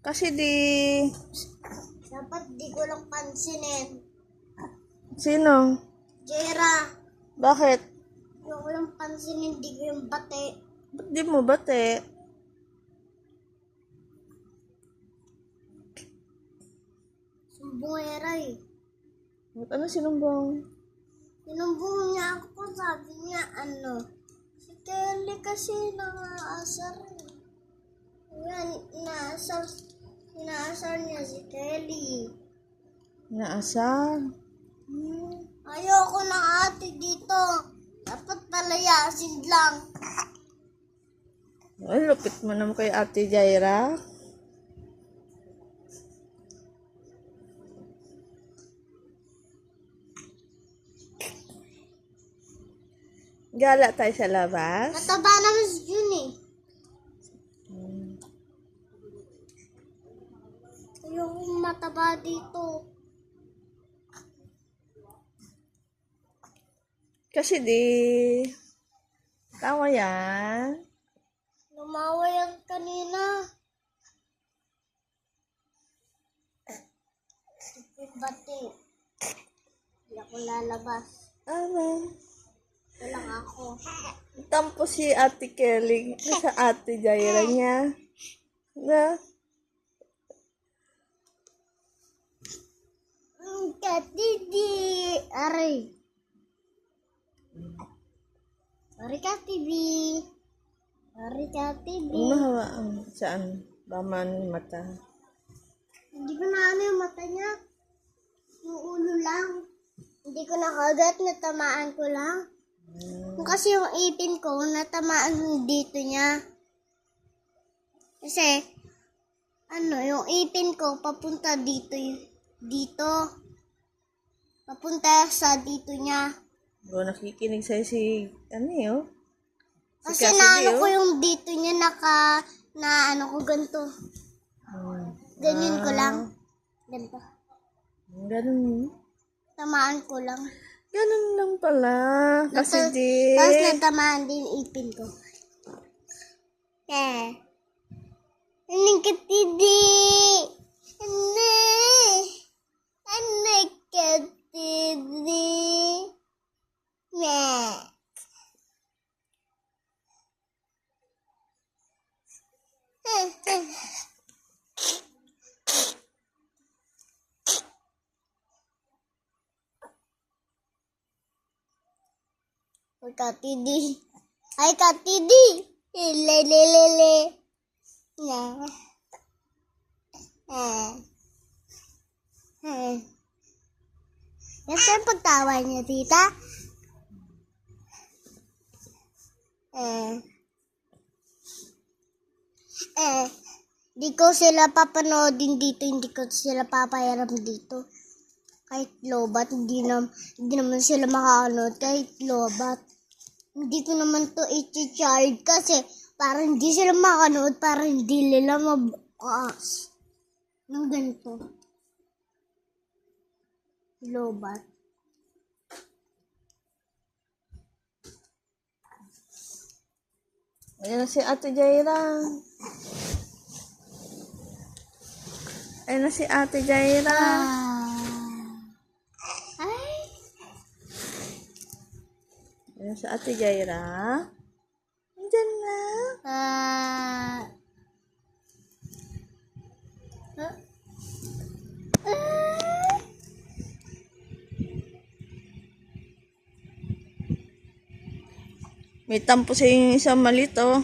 Kasi di... Dapat di ko lang pansinin. Sino? Jera, Bakit? yung ko lang pansinin, di ko yung bate. Ba't di mo bate? Sumbongera eh. Ano sinumbong? Sinumbong niya ako, sabi niya si Kelly kasi nakaasar eh. Yan, inaasar niya si Kelly. Naasar? Ayoko na ate dito. Dapat palayasin lang. Ay, lupit mo naman kay Ate Jaira. Gala tayo sa labas. Mataba naman si Jun eh. Ayoko mataba dito. Kasi di... Tama yan. Lumawa yan kanina. Bate. Hindi ako lalabas. Walang ako. Tampo si Ate Kelly sa Ate Jaira niya. Na? Katidi. Aray. Aray Katibi. Aray Katibi. Ano hawaan? Saan? Baman mata. Hindi ko na yung mata niya. Yung ulo lang. Hindi ko nakagat, natamaan ko lang. Kasi yung ipin ko, natamaan dito niya. Kasi, yung ipin ko, papunta dito. Dito. Papunta sa dito niya. Bro, nakikinig sa'yo si... Ano yun? Kasi naano ko yung dito niya ko ganito. Ganyan ko lang. Ganito. Ganun. Tamaan ko lang. Ganun lang pala. Kasi di... Tapos natamaan din ipin ko. Anong katidi? Anong katidi? Katidi. Ay, katidi. Lelelele. Yan tayo pagtawa niya, tita. Di ko sila papanoodin dito, hindi ko sila papayaram dito. Kahit lobat, hindi naman sila makakanood kahit lobat. Hindi ko naman to i-charge kasi para hindi sila makakanood, para hindi nila mabukas. Nang ganito. Lobat. Ayan na si Ate Jaira. Ayan na si Ate Jaira. Ay. Ayan si Ate Jaira. Andyan na. May tampo sa yung isang malito.